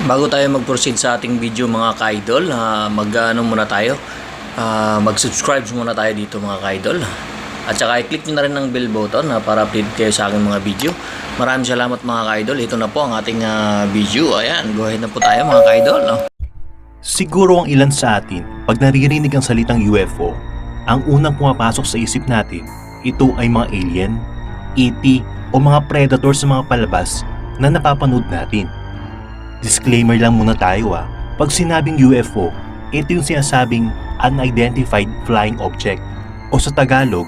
Bago tayo mag-proceed sa ating video mga ka-idol, mag-subscribe muna tayo dito mga ka-idol. At saka i-click nyo na rin ang bell button para update kayo sa aking mga video. Maraming salamat mga ka-idol. Ito na po ang ating video. Ayan, go ahead na po tayo mga ka-idol. Siguro ang ilan sa atin, pag naririnig ang salitang UFO, ang unang pumapasok sa isip natin, ito ay mga alien, ET o mga predator sa mga palabas na napapanood natin. Disclaimer lang muna tayo pag sinabing UFO, ito yung sinasabing unidentified flying object o sa Tagalog,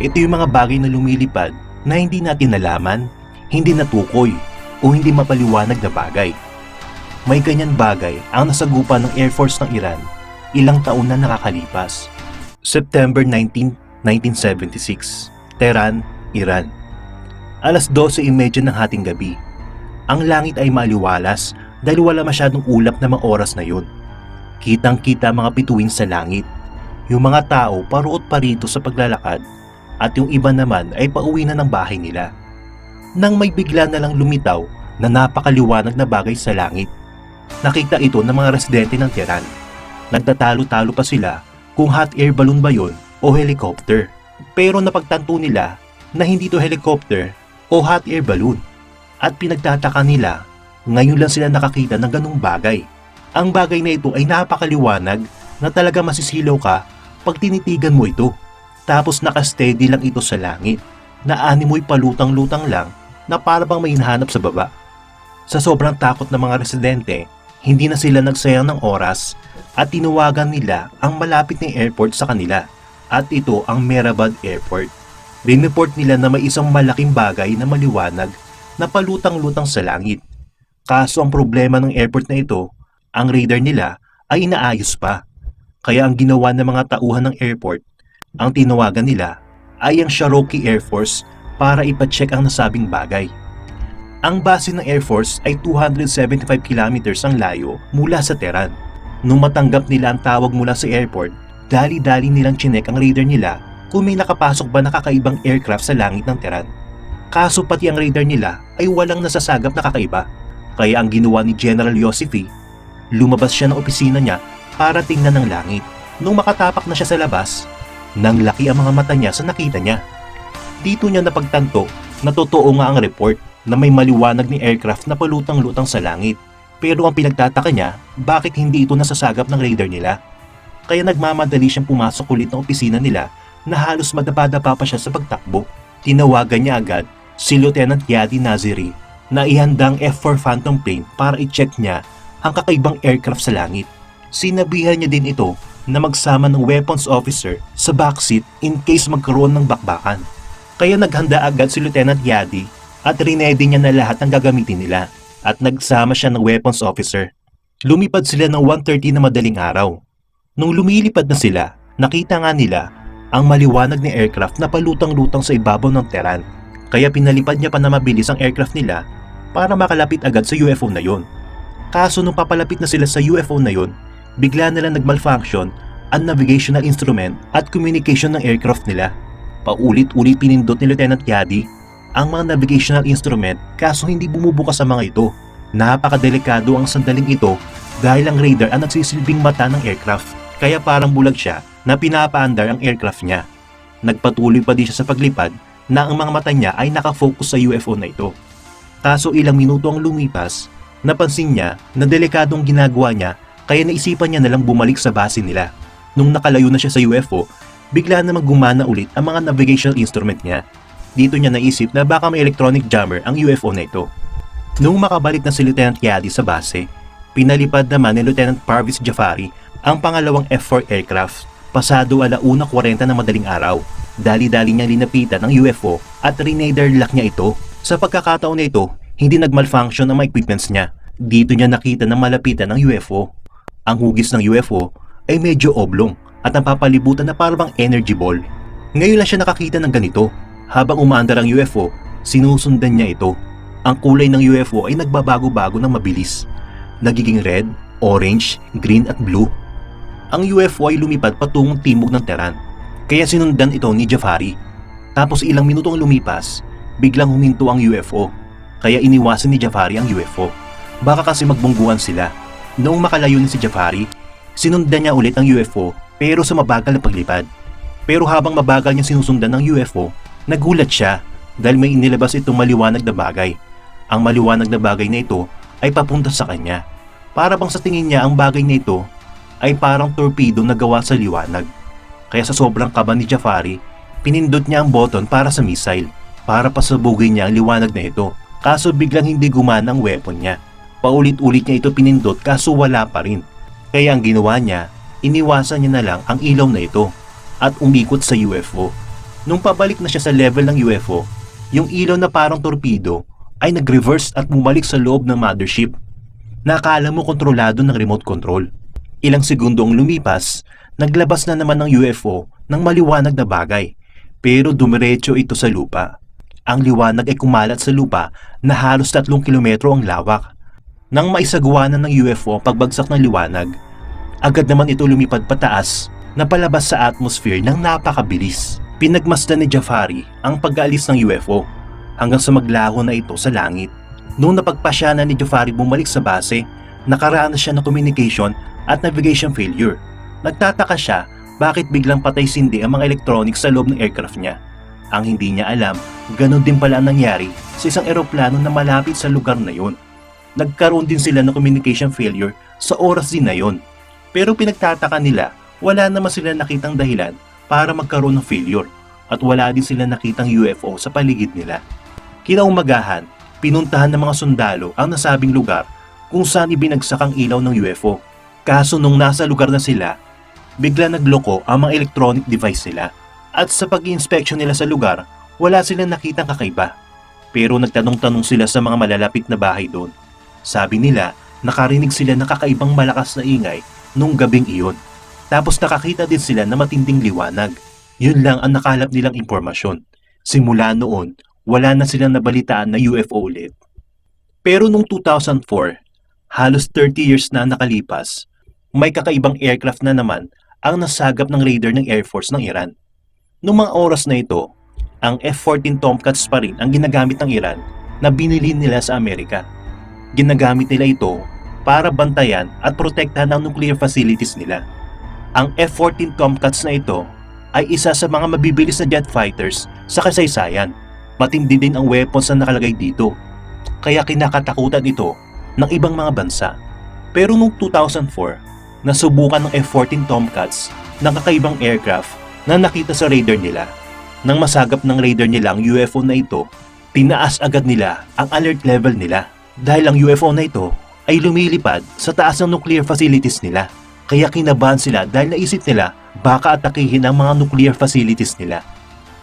ito yung mga bagay na lumilipad na hindi natin nalaman, hindi natukoy o hindi mapaliwanag na bagay. May ganyan bagay ang nasagupan ng Air Force ng Iran ilang taon na nakakalipas. September 19, 1976, Tehran, Iran. Alas 12:30 ng hating gabi. Ang langit ay maliwalas dahil wala masyadong ulap na mga oras na yun. Kitang-kita mga bituin sa langit. Yung mga tao paruot pa rito sa paglalakad at yung iba naman ay pauwi na ng bahay nila. Nang may bigla na lang lumitaw na napakaliwanag na bagay sa langit. Nakita ito ng mga residente ng Tehran. Nagtatalo-talo pa sila kung hot air balloon ba yun o helicopter. Pero napagtanto nila na hindi to helicopter o hot air balloon. At pinagtataka nila, ngayon lang sila nakakita ng ganung bagay. Ang bagay na ito ay napakaliwanag na talaga masisilaw ka pag tinitigan mo ito. Tapos nakasteady lang ito sa langit na animoy palutang-lutang lang na para bang may hinahanap sa baba. Sa sobrang takot ng mga residente, hindi na sila nagsayang ng oras at tinawagan nila ang malapit na airport sa kanila at ito ang Mehrabad Airport. Rineport nila na may isang malaking bagay na maliwanag na palutang-lutang sa langit. Kaso ang problema ng airport na ito, ang radar nila ay inaayos pa. Kaya ang ginawa ng mga tauhan ng airport, ang tinawagan nila ay ang Cherokee Air Force para ipacheck ang nasabing bagay. Ang base ng Air Force ay 275 kilometers ang layo mula sa Tehran. Nung matanggap nila ang tawag mula sa airport, dali-dali nilang chinek ang radar nila kung may nakapasok ba na kakaibang aircraft sa langit ng Tehran. Kaso pati ang radar nila ay walang nasasagap na kakaiba. Kaya ang ginawa ni General Yosefi, lumabas siya ng opisina niya para tingnan ang langit. Nung makatapak na siya sa labas, nanglaki ang mga mata niya sa nakita niya. Dito niya napagtanto na totoo nga ang report na may maliwanag ni aircraft na palutang-lutang sa langit. Pero ang pinagtataka niya, bakit hindi ito nasasagap ng radar nila? Kaya nagmamadali siyang pumasok ulit ng opisina nila na halos madapa-dapa pa siya sa pagtakbo. Tinawagan niya agad si Lieutenant Yadi Naziri na ihandang F-4 Phantom plane para i-check niya ang kakaibang aircraft sa langit. Sinabihan niya din ito na magsama ng weapons officer sa backseat in case magkaroon ng bakbakan. Kaya naghanda agad si Lieutenant Yadi at rinedy niya na lahat ng gagamitin nila at nagsama siya ng weapons officer. Lumipad sila ng 1:30 na madaling araw. Nung lumilipad na sila, nakita nga nila ang maliwanag ni aircraft na palutang-lutang sa ibabaw ng Tehran. Kaya pinalipad niya pa na mabilis ang aircraft nila para makalapit agad sa UFO na yon. Kaso nung papalapit na sila sa UFO na yon, bigla na lang nagmalfunction ang navigational instrument at communication ng aircraft nila. Paulit-ulit pinindot ni Lieutenant Yadi ang mga navigational instrument kaso hindi bumubukas ang mga ito. Napakadelikado ang sandaling ito dahil ang radar ang nagsisilbing mata ng aircraft. Kaya parang bulag siya na pinapaandar ang aircraft niya. Nagpatuloy pa din siya sa paglipad na ang mga mata niya ay nakafocus sa UFO na ito. Kaso ilang minuto ang lumipas, napansin niya na delikadong ginagawa niya kaya naisipan niya nalang bumalik sa base nila. Nung nakalayo na siya sa UFO, bigla namang gumana ulit ang mga navigational instrument niya. Dito niya naisip na baka may electronic jammer ang UFO na ito. Nung makabalik na si Lieutenant Yadi sa base, pinalipad naman ni Lieutenant Parviz Jafari ang pangalawang F-4 aircraft. Pasado 1:40 ng madaling araw. Dali-dali niya linapitan ng UFO at rinadar lock niya ito. Sa pagkakataon na ito, hindi nagmalfunction ang mga equipments niya. Dito niya nakita na malapitan ng UFO. Ang hugis ng UFO ay medyo oblong at napapalibutan na parang energy ball. Ngayon lang siya nakakita ng ganito. Habang umaandar ang UFO, sinusundan niya ito. Ang kulay ng UFO ay nagbabago-bago ng mabilis. Nagiging red, orange, green at blue. Ang UFO ay lumipad patungong timog ng Tehran. Kaya sinundan ito ni Jafari. Tapos ilang minutong lumipas, biglang huminto ang UFO. Kaya iniwasan ni Jafari ang UFO. Baka kasi magbungguan sila. Noong makalayo na si Jafari, sinundan niya ulit ang UFO pero sa mabagal na paglipad. Pero habang mabagal niya sinusundan ng UFO, nagulat siya dahil may inilabas itong maliwanag na bagay. Ang maliwanag na bagay na ito ay papunta sa kanya. Para bang sa tingin niya ang bagay na ito ay parang torpedo na gawa sa liwanag. Kaya sa sobrang kaba ni Jafari, pinindot niya ang button para sa missile para pasabugin niya ang liwanag na ito. Kaso biglang hindi gumana ang weapon niya. Paulit-ulit niya ito pinindot kaso wala pa rin. Kaya ang ginawa niya, iniwasan niya na lang ang ilaw na ito at umikot sa UFO. Nung pabalik na siya sa level ng UFO, yung ilaw na parang torpedo ay nag-reverse at bumalik sa loob ng mothership. Nakala mo kontrolado ng remote control. Ilang segundo ang lumipas, naglabas na naman ng UFO ng maliwanag na bagay, pero dumiretso ito sa lupa. Ang liwanag ay kumalat sa lupa na halos 3 kilometro ang lawak. Nang maisagawa na ng UFO ang pagbagsak ng liwanag, agad naman ito lumipad pataas na palabas sa atmosphere ng napakabilis. Pinagmasdan ni Jafari ang pag-aalis ng UFO hanggang sa maglaho na ito sa langit. Noong napagpasya na ni Jafari bumalik sa base, nakaranas siya ng communication at navigation failure. Nagtataka siya bakit biglang patay-sindi ang mga electronics sa loob ng aircraft niya. Ang hindi niya alam, ganun din pala ang nangyari sa isang eroplano na malapit sa lugar na yun. Nagkaroon din sila ng communication failure sa oras din na yun. Pero pinagtataka nila, wala naman sila nakitang dahilan para magkaroon ng failure at wala din sila nakitang UFO sa paligid nila. Kinaumagahan, pinuntahan ng mga sundalo ang nasabing lugar kung saan ibinagsak ang ilaw ng UFO. Kaso nung nasa lugar na sila, bigla nagloko ang mga electronic device nila. At sa pag-i-inspection nila sa lugar, wala silang nakitang kakaiba. Pero nagtanong-tanong sila sa mga malalapit na bahay doon. Sabi nila, nakarinig sila ng kakaibang malakas na ingay nung gabing iyon. Tapos nakakita din sila na matinding liwanag. Yun lang ang nakalap nilang impormasyon. Simula noon, wala na silang nabalitaan na UFO ulit. Pero nung 2004, halos 30 years na nakalipas, may kakaibang aircraft na naman ang nasagap ng radar ng Air Force ng Iran. Noong mga oras na ito, ang F-14 Tomcats pa rin ang ginagamit ng Iran na binili nila sa Amerika. Ginagamit nila ito para bantayan at protektahan ang nuclear facilities nila. Ang F-14 Tomcats na ito ay isa sa mga mabibilis na jet fighters sa kasaysayan. Matindi din ang weapons na nakalagay dito, kaya kinakatakutan ito ng ibang mga bansa. Pero noong 2004, nasubukan ng F-14 Tomcats ng kakaibang aircraft na nakita sa radar nila. Nang masagap ng radar nila ang UFO na ito, tinaas agad nila ang alert level nila dahil ang UFO na ito ay lumilipad sa taas ng nuclear facilities nila. Kaya kinabahan sila dahil naisip nila baka atakihin ang mga nuclear facilities nila.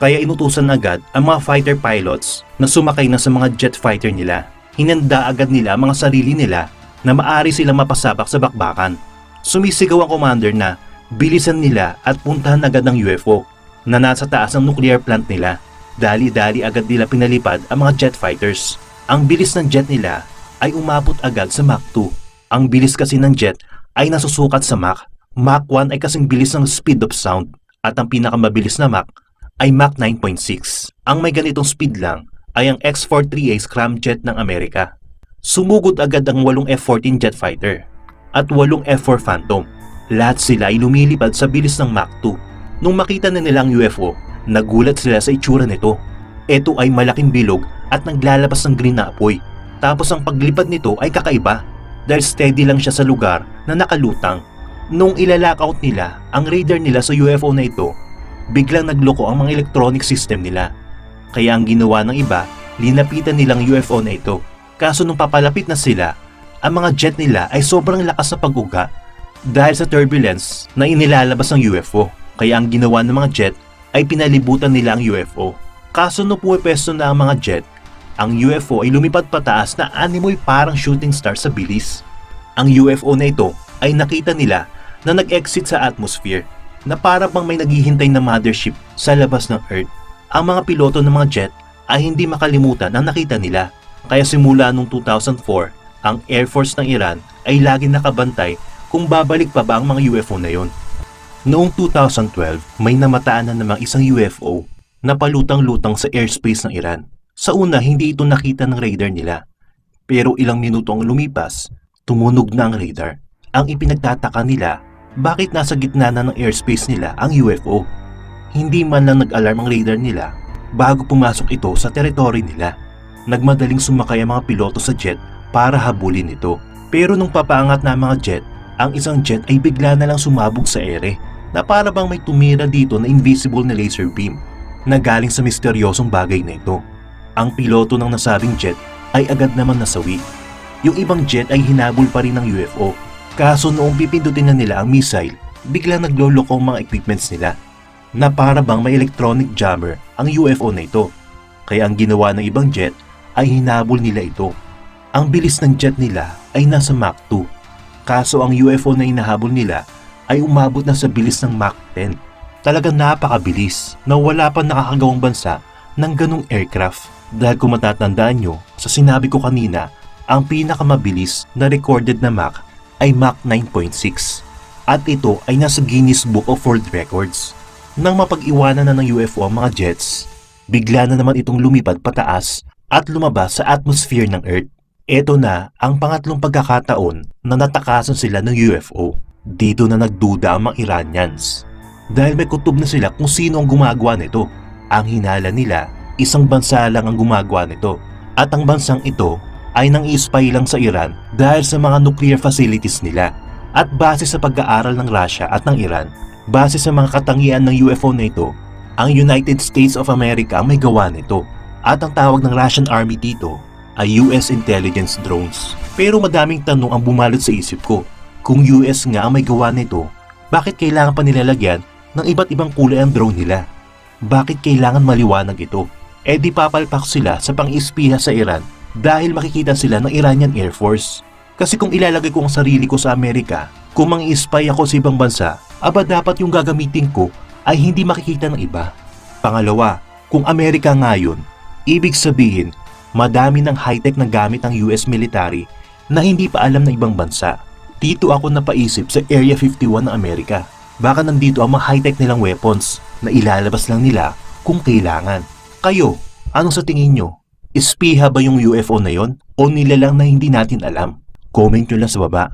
Kaya inutusan agad ang mga fighter pilots na sumakay na sa mga jet fighter nila. Hinanda agad nila ang mga sarili nila na maari silang mapasabak sa bakbakan. Sumisigaw ang commander na bilisan nila at puntahan agad ng UFO na nasa taas ng nuclear plant nila. Dali-dali agad nila pinalipad ang mga jet fighters. Ang bilis ng jet nila ay umabot agad sa Mach 2. Ang bilis kasi ng jet ay nasusukat sa Mach. Mach 1 ay kasing bilis ng speed of sound at ang pinakamabilis na Mach ay Mach 9.6. Ang may ganitong speed lang ay ang X-43A scramjet ng Amerika. Sumugod agad ang 8 F-14 jet fighter at 8 F-4 Phantom. Lahat sila ay lumilipad sa bilis ng Mach 2. Nung makita na nila ang UFO, nagulat sila sa itsura nito. Ito ay malaking bilog at naglalabas ng green na apoy. Tapos ang paglipad nito ay kakaiba dahil steady lang siya sa lugar na nakalutang. Nung ilalockout nila ang radar nila sa UFO na ito, biglang nagloko ang mga electronic system nila. Kaya ang ginawa ng iba, linapitan nilang UFO na ito. Kaso nung papalapit na sila, ang mga jet nila ay sobrang lakas sa pag-uga dahil sa turbulence na inilalabas ng UFO. Kaya ang ginawa ng mga jet ay pinalibutan nila ang UFO. Kaso nung puwepesto na ang mga jet, ang UFO ay lumipad pataas na animoy parang shooting star sa bilis. Ang UFO na ito ay nakita nila na nag-exit sa atmosphere na para bang may naghihintay na mothership sa labas ng Earth. Ang mga piloto ng mga jet ay hindi makalimutan ang nakita nila. Kaya simula noong 2004, ang Air Force ng Iran ay laging nakabantay kung babalik pa ba ang mga UFO na yon. Noong 2012, may namataan na namang isang UFO na palutang-lutang sa airspace ng Iran. Sa una, hindi ito nakita ng radar nila. Pero ilang minuto ang lumipas, tumunog na ang radar. Ang ipinagtataka nila, bakit nasa gitna na ng airspace nila ang UFO? Hindi man lang nag-alarm ang radar nila bago pumasok ito sa teritoryo nila. Nagmadaling sumakay ang mga piloto sa jet para habulin ito. Pero nung papaangat na ang mga jet, ang isang jet ay bigla na lang sumabog sa ere na para bang may tumira dito na invisible na laser beam na galing sa misteryosong bagay na ito. Ang piloto ng nasabing jet ay agad naman nasawi. Yung ibang jet ay hinabol pa rin ng UFO. Kaso noong pipindutin na nila ang missile, biglang nagloloko ang mga equipments nila na para bang may electronic jammer ang UFO na ito. Kaya ang ginawa ng ibang jet ay hinabol nila ito. Ang bilis ng jet nila ay nasa Mach 2. Kaso ang UFO na hinahabol nila ay umabot na sa bilis ng Mach 10. Talagang napakabilis na wala pa nakakagawang bansa ng ganong aircraft. Dahil kung matatandaan nyo, sa sinabi ko kanina, ang pinakamabilis na recorded na Mach ay Mach 9.6. At ito ay nasa Guinness Book of World Records. Nang mapag-iwanan na ng UFO ang mga jets, bigla na naman itong lumipad pataas at lumabas sa atmosphere ng Earth. Ito na ang pangatlong pagkakataon na natakasan sila ng UFO. Dito na nagduda ang mga Iranians. Dahil may kutob na sila kung sino ang gumagawa nito. Ang hinala nila, isang bansa lang ang gumagawa nito. At ang bansang ito ay nang i-spy lang sa Iran dahil sa mga nuclear facilities nila. At base sa pag-aaral ng Russia at ng Iran, base sa mga katangian ng UFO na ito, ang United States of America ang may gawa nito. At ang tawag ng Russian Army dito ay US intelligence drones. Pero madaming tanong ang bumalot sa isip ko. Kung US nga ang may gawa nito, bakit kailangan pa nilalagyan ng iba't ibang kulay ang drone nila? Bakit kailangan maliwanag ito? Eh di papalpak sila sa pang-ispiha sa Iran dahil makikita sila ng Iranian Air Force. Kasi kung ilalagay ko ang sarili ko sa Amerika, kung mang-i-spy ako sa ibang bansa, aba dapat yung gagamitin ko ay hindi makikita ng iba. Pangalawa, kung Amerika ngayon, ibig sabihin, madami ng high-tech na gamit ang US military na hindi pa alam ng ibang bansa. Dito ako napaisip sa Area 51 ng Amerika. Baka nandito ang mga high-tech nilang weapons na ilalabas lang nila kung kailangan. Kayo, anong sa tingin nyo? Espiha ba yung UFO na yon? O nilalang na hindi natin alam? Comment nyo lang sa baba.